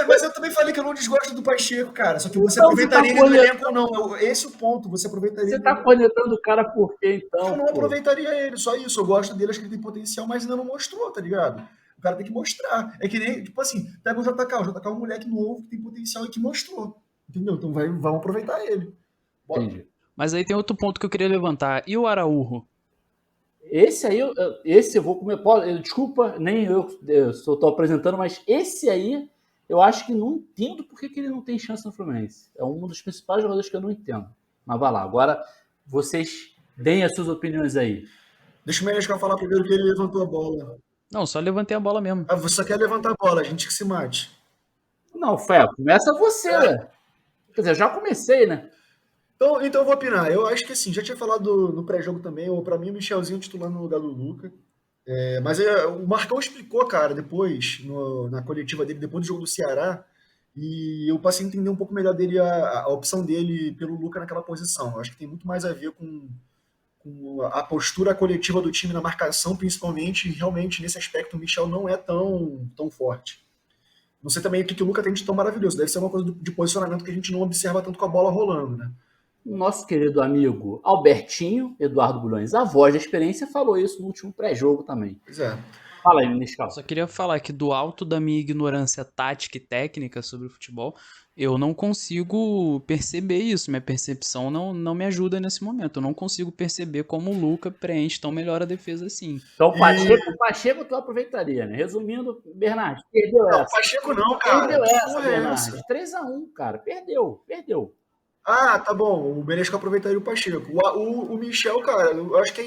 Mas eu também falei que eu não desgosto do Pacheco, cara. Só que você Então, aproveitaria você tá ele no elenco ou não? Esse é o ponto. Você aproveitaria Você tá conectando o cara por quê, então? Eu não aproveitaria ele, só isso. Eu gosto dele, acho que ele tem potencial, mas ainda não mostrou, tá ligado? O cara tem que mostrar. É que nem, tipo assim, pega o JK. O JK é um moleque novo que tem potencial e que mostrou. Entendeu? Então vamos aproveitar ele. Bora. Entendi. Mas aí tem outro ponto que eu queria levantar. E o Araújo? Esse aí, esse eu vou comer. Desculpa, nem eu só tô apresentando, mas esse aí eu acho que não entendo por que ele não tem chance no Fluminense. É um dos principais jogadores que eu não entendo. Mas vai lá, agora vocês deem as suas opiniões aí. Deixa o Menescal falar primeiro que ele levantou a bola. Não, só levantei a bola mesmo. Ah, você só quer levantar a bola, a gente que se mate. Não, Fé, começa você, né? Quer dizer, já comecei, né? Então eu vou opinar. Eu acho que assim, já tinha falado no pré-jogo também, ou pra mim o Michelzinho titular no lugar do Luca. Mas o Marcão explicou, cara, depois, na coletiva dele, depois do jogo do Ceará, e eu passei a entender um pouco melhor dele, a opção dele pelo Luca naquela posição. Eu acho que tem muito mais a ver com a postura coletiva do time na marcação, principalmente, e realmente nesse aspecto o Michel não é tão forte. Não sei também o que o Luca tem de tão maravilhoso. Deve ser uma coisa de posicionamento que a gente não observa tanto com a bola rolando, né? Nosso querido amigo Albertinho, Eduardo Bulhões, a voz da experiência, falou isso no último pré-jogo também. Pois é. Fala aí, Menescal. Só queria falar que do alto da minha ignorância tática e técnica sobre o futebol, eu não consigo perceber isso. Minha percepção não me ajuda nesse momento. Eu não consigo perceber como o Luca preenche tão melhor a defesa assim. Então, Pacheco tu aproveitaria, né? Resumindo, Bernardo, perdeu Não, essa. Pacheco não, cara. Perdeu Que essa, porra é Bernardo. essa? 3-1, cara. Perdeu. Ah, tá bom. O Menescal aproveitaria o Pacheco. O Michel, cara, eu acho que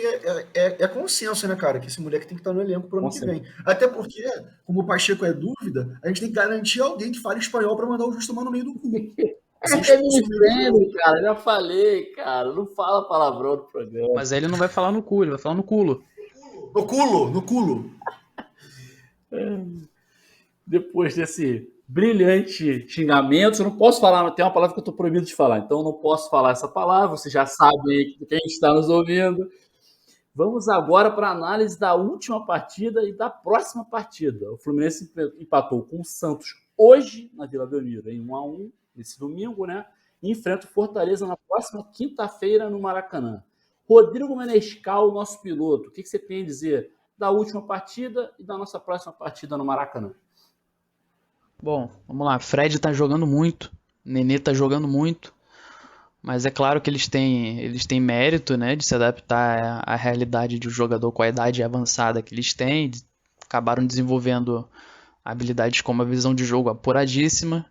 é consenso, né, cara? Que esse moleque tem que estar no elenco pro ano que vem. Até porque, como o Pacheco é dúvida, a gente tem que garantir alguém que fale espanhol pra mandar o Justo tomar no meio do cu. É me cara. Já falei, cara. Não fala palavrão no programa. Mas aí ele não vai falar no cu, ele vai falar no culo. No culo. Depois desse brilhante xingamento, eu não posso falar, tem uma palavra que eu estou proibido de falar, então eu não posso falar essa palavra, você já sabe quem está nos ouvindo. Vamos agora para a análise da última partida e da próxima partida. O Fluminense empatou com o Santos hoje na Vila Belmiro, em 1-1, nesse domingo, né? E enfrenta o Fortaleza na próxima quinta-feira no Maracanã. Rodrigo Menescal, nosso piloto, o que você tem a dizer da última partida e da nossa próxima partida no Maracanã? Bom, vamos lá. Fred tá jogando muito, Nenê tá jogando muito, mas é claro que eles têm mérito, né, de se adaptar à realidade de um jogador com a idade avançada que eles têm. Acabaram desenvolvendo habilidades como a visão de jogo apuradíssima,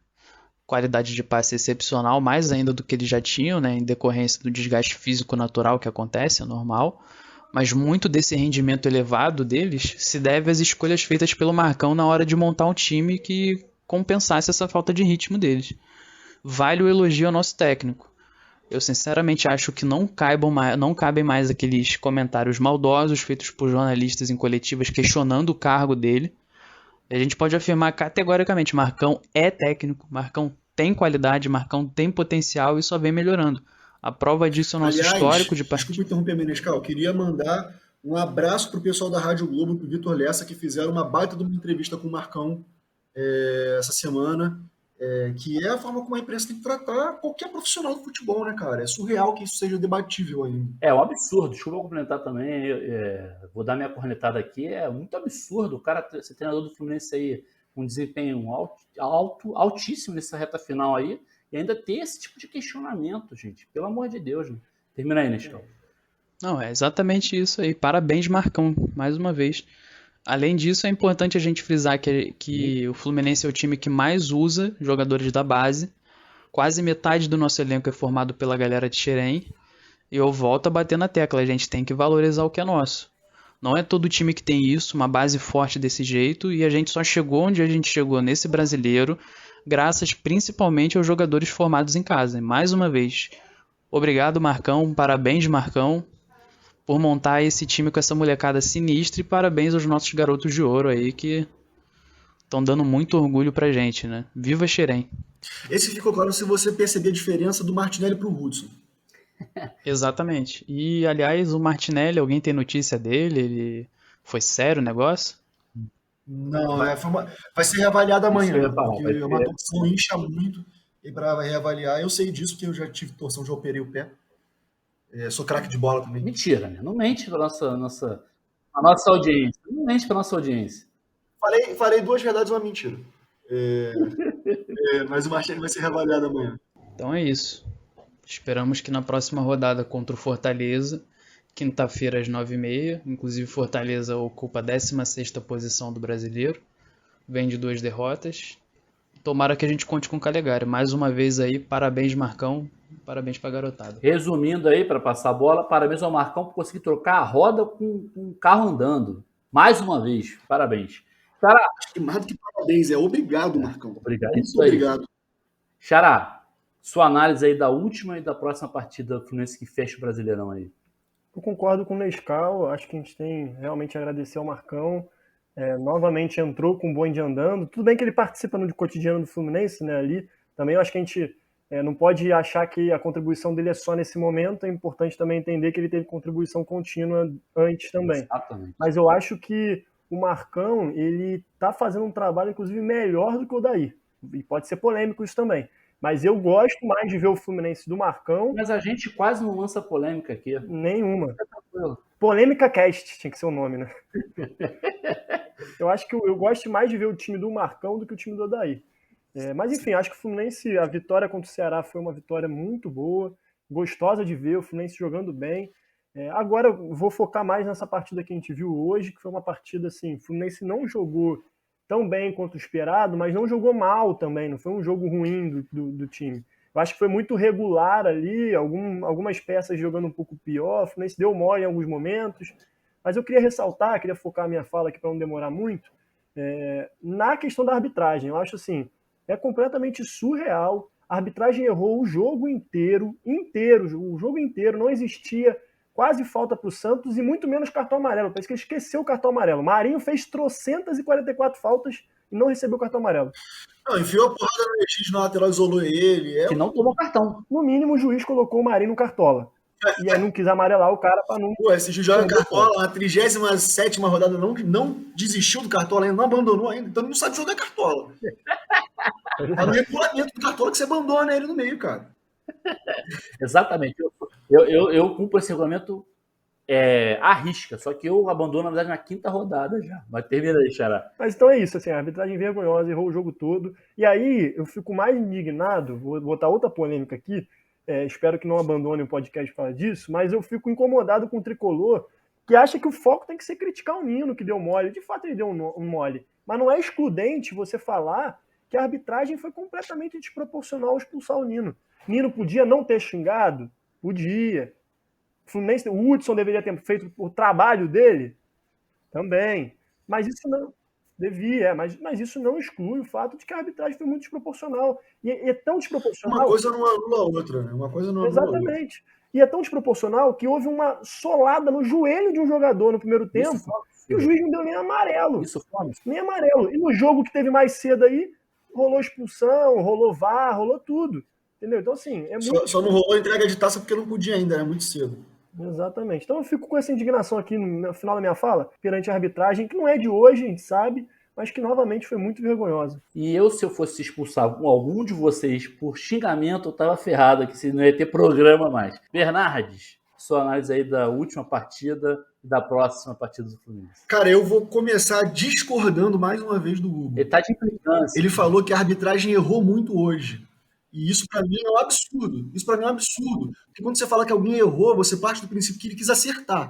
qualidade de passe excepcional, mais ainda do que eles já tinham, né, em decorrência do desgaste físico natural que acontece, é normal. Mas muito desse rendimento elevado deles se deve às escolhas feitas pelo Marcão na hora de montar um time que compensasse essa falta de ritmo deles. Vale o elogio ao nosso técnico. Eu sinceramente acho que não cabem mais aqueles comentários maldosos feitos por jornalistas em coletivas questionando o cargo dele. A gente pode afirmar categoricamente, Marcão é técnico, Marcão tem qualidade, Marcão tem potencial e só vem melhorando. A prova disso é o nosso histórico de partida. Desculpa interromper, Menescal. Eu queria mandar um abraço pro pessoal da Rádio Globo, pro Vitor Lessa, que fizeram uma baita de uma entrevista com o Marcão essa semana, que é a forma como a imprensa tem que tratar qualquer profissional do futebol, né, cara? É surreal que isso seja debatível ainda. É um absurdo, desculpa eu complementar também, vou dar minha cornetada aqui, é muito absurdo o cara ser treinador do Fluminense aí com um desempenho altíssimo nessa reta final aí, e ainda ter esse tipo de questionamento, gente. Pelo amor de Deus, né? Termina aí, Nescau. Não, é exatamente isso aí. Parabéns, Marcão, mais uma vez. Além disso, é importante a gente frisar que o Fluminense é o time que mais usa jogadores da base. Quase metade do nosso elenco é formado pela galera de Xerém. E eu volto a bater na tecla, a gente tem que valorizar o que é nosso. Não é todo time que tem isso, uma base forte desse jeito, e a gente só chegou onde a gente chegou nesse brasileiro, graças principalmente aos jogadores formados em casa. E mais uma vez, obrigado, Marcão, parabéns, Marcão, por montar esse time com essa molecada sinistra, e parabéns aos nossos garotos de ouro aí que estão dando muito orgulho pra gente, né? Viva Xerém! Esse ficou claro se você perceber a diferença do Martinelli pro Hudson. Exatamente. E, aliás, o Martinelli, alguém tem notícia dele? Ele foi sério o negócio? Não, vai ser reavaliado Isso eu amanhã, ia falar, porque vai é uma ter- torção incha muito e para reavaliar. Eu sei disso, porque eu já tive torção, já operei o pé. Sou craque de bola também. Mentira, né? Não mente pra nossa audiência. Não mente pra nossa audiência. Falei 2 verdades e uma mentira. Mas o Martinelli vai ser reavaliado amanhã. Então é isso. Esperamos que na próxima rodada contra o Fortaleza, quinta-feira às 9h30, inclusive Fortaleza ocupa a 16ª posição do Brasileiro, vem de 2 derrotas. Tomara que a gente conte com o Calegari. Mais uma vez aí, parabéns, Marcão, parabéns pra garotada. Resumindo aí, para passar a bola, parabéns ao Marcão por conseguir trocar a roda com o carro andando. Mais uma vez, parabéns. Xará, Acho que mais do que parabéns, é obrigado, Marcão. obrigado. Muito Isso aí. obrigado. Xará, sua análise aí da última e da próxima partida do Fluminense que fecha o Brasileirão aí. Eu concordo com o Nescau, acho que a gente tem realmente a agradecer ao Marcão. Novamente entrou com o bonde andando. Tudo bem que ele participa no cotidiano do Fluminense, né, ali. Também eu acho que a gente não pode achar que a contribuição dele é só nesse momento. É importante também entender que ele teve contribuição contínua antes também. Exatamente. Mas eu acho que o Marcão, ele tá fazendo um trabalho, inclusive, melhor do que o Daí. E pode ser polêmico isso também. Mas eu gosto mais de ver o Fluminense do Marcão. Mas a gente quase não lança polêmica aqui. Nenhuma. Tranquilo. Polêmica Cast tinha que ser o nome, né? Eu acho que eu gosto mais de ver o time do Marcão do que o time do Odaí. Mas enfim, acho que o Fluminense, a vitória contra o Ceará foi uma vitória muito boa, gostosa de ver, o Fluminense jogando bem. Agora eu vou focar mais nessa partida que a gente viu hoje, que foi uma partida assim, o Fluminense não jogou tão bem quanto o esperado, mas não jogou mal também, não foi um jogo ruim do time. Eu acho que foi muito regular ali, algumas peças jogando um pouco pior, o Fluminense deu mole em alguns momentos, mas eu queria ressaltar, queria focar a minha fala aqui para não demorar muito, na questão da arbitragem. Eu acho assim, é completamente surreal, a arbitragem errou o jogo inteiro, o jogo inteiro, não existia quase falta para o Santos e muito menos cartão amarelo. Parece que ele esqueceu o cartão amarelo. Marinho fez 344 faltas e não recebeu o cartão amarelo. Não, enfiou a porrada no EX na lateral, isolou ele. Que não tomou cartão. No mínimo, o juiz colocou o Marinho no cartola. E aí não quis amarelar o cara para não... Pô, esse juiz joga cartola, na 37ª rodada não desistiu do cartola ainda, não abandonou ainda, então não sabe jogar cartola. Tá no regulamento do cartola que você abandona ele no meio, cara. Exatamente. Eu cumpro esse regulamento à risca, só que eu abandono, na verdade, na 5ª rodada já. Mas termina aí, Xará. Mas então é isso, assim, a arbitragem vergonhosa, errou o jogo todo. E aí eu fico mais indignado, vou botar outra polêmica aqui, espero que não abandone o podcast por causa disso, mas eu fico incomodado com o Tricolor, que acha que o foco tem que ser criticar o Nino, que deu mole. De fato ele deu um mole. Mas não é excludente você falar que a arbitragem foi completamente desproporcional ao expulsar o Nino. Nino podia não ter xingado? Podia. O Hudson deveria ter feito o trabalho dele? Também. Mas isso não... Devia, mas isso não exclui o fato de que a arbitragem foi muito desproporcional. E é tão desproporcional... Uma coisa não anula a outra, né? Uma coisa não anula a outra. Exatamente. E é tão desproporcional que houve uma solada no joelho de um jogador no primeiro tempo e o juiz não deu nem amarelo. Isso foi. Nem amarelo. E no jogo que teve mais cedo aí, rolou expulsão, rolou VAR, rolou tudo. Entendeu? Então, assim, é muito... Só não rolou entrega de taça porque não podia ainda, era muito cedo. Exatamente. Então eu fico com essa indignação aqui no final da minha fala, perante a arbitragem, que não é de hoje, a gente sabe, mas que novamente foi muito vergonhosa. E se eu fosse expulsar algum de vocês por xingamento, eu tava ferrado aqui, se não ia ter programa mais. Bernardes, sua análise aí da última partida e da próxima partida do Fluminense. Cara, eu vou começar discordando mais uma vez do Hugo. Ele tá de implicância. Ele falou que a arbitragem errou muito hoje. E isso para mim é um absurdo. Isso para mim é um absurdo. Porque quando você fala que alguém errou, você parte do princípio que ele quis acertar.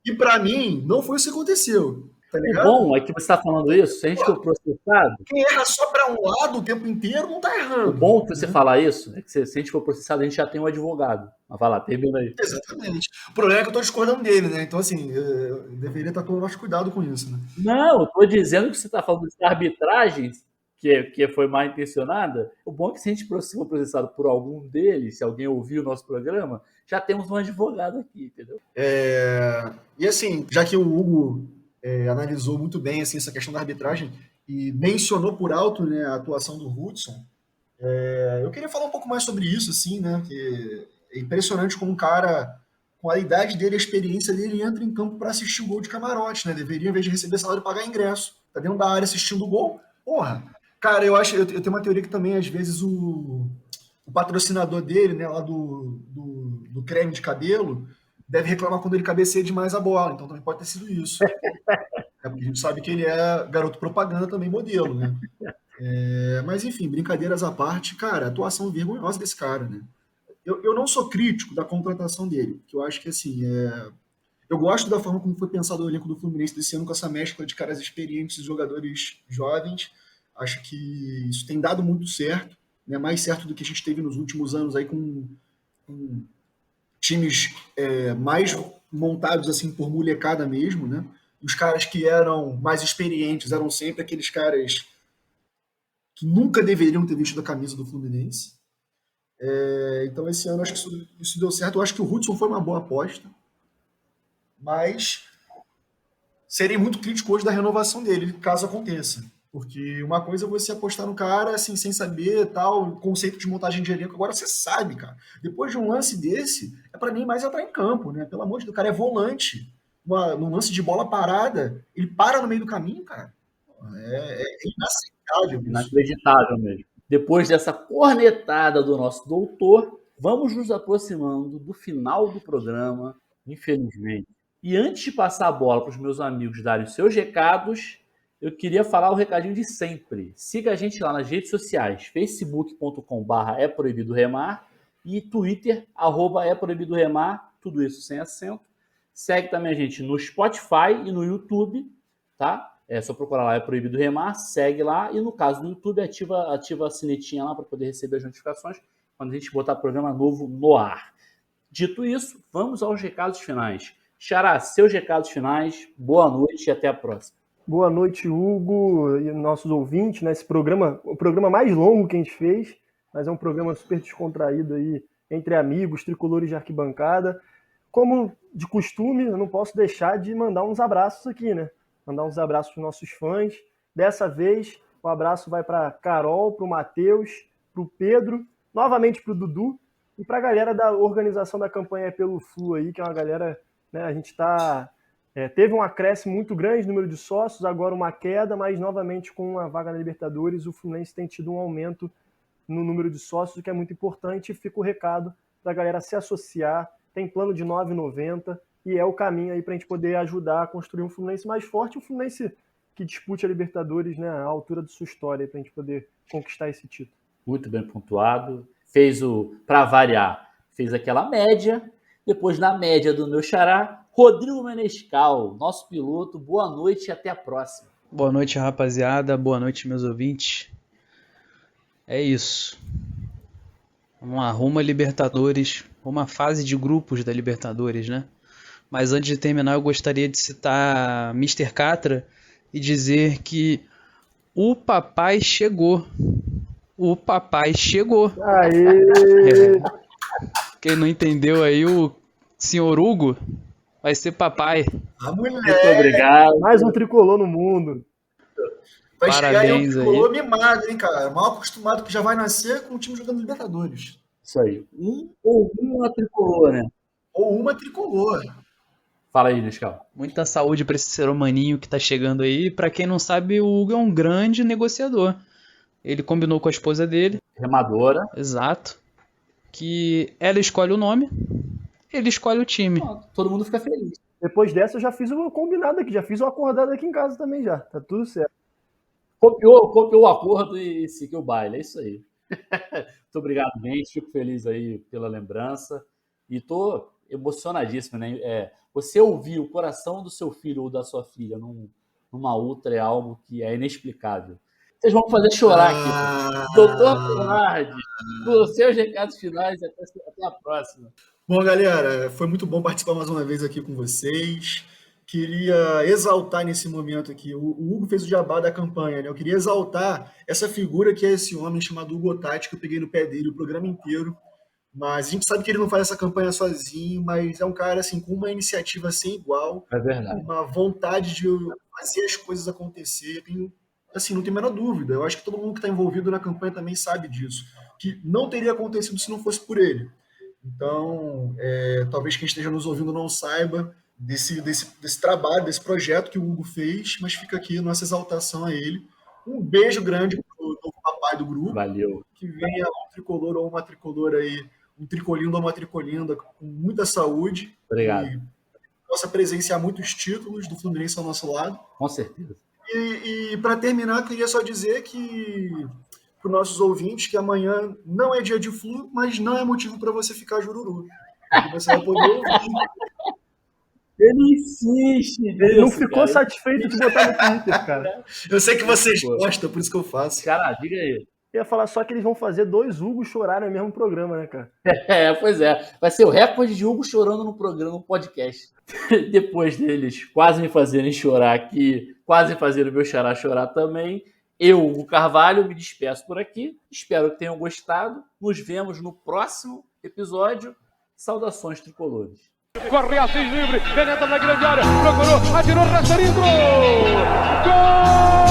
E para mim, não foi isso que aconteceu. Tá O ligado? bom é que você está falando isso, se a gente for processado, Quem erra só para um lado o tempo inteiro não tá o errando. bom que você né? falar isso é que se a gente for processado, a gente já tem um advogado. Mas vai lá, termina aí. Exatamente. O problema é que eu tô discordando dele, né? Então, assim, eu deveria estar tomando mais cuidado com isso, né? Não, eu tô dizendo que você está falando de arbitragem que foi mal intencionada. O bom é que se a gente for processado por algum deles, se alguém ouvir o nosso programa, já temos um advogado aqui, entendeu? E assim, já que o Hugo analisou muito bem assim, essa questão da arbitragem e mencionou por alto, né, a atuação do Hudson, eu queria falar um pouco mais sobre isso, assim, né? Que é impressionante como um cara, com a idade dele, a experiência dele, entra em campo para assistir o gol de camarote, né? Deveria, em vez de receber salário, pagar ingresso. Tá dentro da área assistindo o gol. Porra! Cara, eu tenho uma teoria que também, às vezes, o patrocinador dele, né, lá do creme de cabelo, deve reclamar quando ele cabeceia demais a bola. Então também pode ter sido isso. Porque a gente sabe que ele é garoto propaganda também, modelo, né? Mas enfim, brincadeiras à parte, cara, atuação vergonhosa desse cara, né? Eu não sou crítico da contratação dele, que eu acho que assim, eu gosto da forma como foi pensado o elenco do Fluminense desse ano com essa mescla de caras experientes e jogadores jovens. Acho que isso tem dado muito certo, né? Mais certo do que a gente teve nos últimos anos aí com times mais montados assim por molecada mesmo, né? Os caras que eram mais experientes eram sempre aqueles caras que nunca deveriam ter vestido a camisa do Fluminense. Então esse ano acho que isso deu certo. Eu acho que o Hudson foi uma boa aposta, mas serei muito crítico hoje da renovação dele, caso aconteça. Porque uma coisa é você apostar no cara assim, sem saber tal, conceito de montagem de elenco. Agora você sabe, cara. Depois de um lance desse, é para nem mais entrar em campo, né? Pelo amor de Deus, o cara é volante. Num lance de bola parada, ele para no meio do caminho, cara. É inaceitável isso. Inacreditável mesmo. Depois dessa cornetada do nosso doutor, vamos nos aproximando do final do programa, infelizmente. E antes de passar a bola para os meus amigos darem os seus recados, eu queria falar o recadinho de sempre. Siga a gente lá nas redes sociais, facebook.com/é proibido remar e Twitter, @é proibido remar, tudo isso sem acento. Segue também a gente no Spotify e no YouTube, tá? É só procurar lá, é proibido remar, segue lá. E no caso do YouTube, ativa a sinetinha lá para poder receber as notificações quando a gente botar programa novo no ar. Dito isso, vamos aos recados finais. Xará, seus recados finais, boa noite e até a próxima. Boa noite, Hugo e nossos ouvintes, né? Esse programa, o programa mais longo que a gente fez, mas é um programa super descontraído aí, entre amigos, tricolores de arquibancada. Como de costume, eu não posso deixar de mandar uns abraços aqui, né? Mandar uns abraços para os nossos fãs. Dessa vez, o abraço vai para Carol, para o Matheus, para o Pedro, novamente para o Dudu e para a galera da organização da campanha Pelo Flu aí, que é uma galera, né? A gente teve um acréscimo muito grande no número de sócios, agora uma queda, mas novamente com a vaga na Libertadores, o Fluminense tem tido um aumento no número de sócios, o que é muito importante. Fica o recado para a galera se associar. Tem plano de R$ 9,90 e é o caminho aí para a gente poder ajudar a construir um Fluminense mais forte, um Fluminense que dispute a Libertadores, né, à altura de sua história, para a gente poder conquistar esse título. Muito bem pontuado. Para variar, fez aquela média. Depois, na média do meu xará, Rodrigo Menescal, nosso piloto. Boa noite e até a próxima. Boa noite, rapaziada. Boa noite, meus ouvintes. É isso. Vamos lá, rumo a Libertadores, uma fase de grupos da Libertadores, né? Mas antes de terminar, eu gostaria de citar Mr. Catra e dizer que o papai chegou. O papai chegou. Aê! Quem não entendeu aí, o senhor Hugo vai ser papai. A mulher Muito obrigado. Mais um tricolor no mundo. vai chegar aí um Parabéns aí. tricolor mimado, hein, cara? Mal acostumado que já vai nascer com o time jogando Libertadores. Isso aí. Um ou uma tricolor, né? Ou uma tricolor. Fala aí, Nescal. Muita saúde para esse ser humaninho que tá chegando aí. Pra quem não sabe, o Hugo é um grande negociador. Ele combinou com a esposa dele, Remadora. exato, que ela escolhe o nome, ele escolhe o time. Pronto, todo mundo fica feliz. Depois dessa, eu já fiz o combinado aqui, já fiz o acordado aqui em casa também já. Tá tudo certo. Copiou o acordo e seguiu o baile. É isso aí. Muito obrigado, gente. Fico feliz aí pela lembrança. E tô emocionadíssimo, né? Você ouvir o coração do seu filho ou da sua filha numa ultra é algo que é inexplicável. Vocês vão fazer chorar aqui. Doutor Conrad, os seus recados finais, até a próxima. Bom, galera, foi muito bom participar mais uma vez aqui com vocês. Queria exaltar nesse momento aqui, o Hugo fez o jabá da campanha, né? Eu queria exaltar essa figura que é esse homem chamado Hugo Tati, que eu peguei no pé dele o programa inteiro. Mas a gente sabe que ele não faz essa campanha sozinho, mas é um cara assim, com uma iniciativa sem igual, É verdade. uma vontade de fazer as coisas acontecer. Assim, não tem a menor dúvida. Eu acho que todo mundo que está envolvido na campanha também sabe disso, que não teria acontecido se não fosse por ele. Então, talvez quem esteja nos ouvindo não saiba desse trabalho, desse projeto que o Hugo fez, mas fica aqui nossa exaltação a ele. Um beijo grande para o novo papai do grupo. Valeu. Que venha um tricolor ou uma tricolor aí, um tricolindo ou uma tricolinda com muita saúde. Obrigado. E possa presenciar muitos títulos do Fluminense ao nosso lado. Com certeza. E para terminar, queria só dizer que para os nossos ouvintes que amanhã não é dia de Flu, mas não é motivo para você ficar jururu. Porque você vai poder ouvir. Ele insiste nisso, Ele não ficou cara. satisfeito de botar no Twitter, cara. Eu sei que vocês gostam, por isso que eu faço. Cara, diga aí. Eu ia falar só que eles vão fazer 2 Hugos chorarem no mesmo programa, né, cara? Pois é. Vai ser o recorde de Hugo chorando no programa, no podcast. Depois deles quase me fazerem chorar aqui, quase fazerem o meu xará chorar também, eu, Hugo Carvalho, me despeço por aqui. Espero que tenham gostado. Nos vemos no próximo episódio. Saudações tricolores. Corre Assis livre, penetra na grande área, procurou, atirou, Rasterinho, gol! Gol!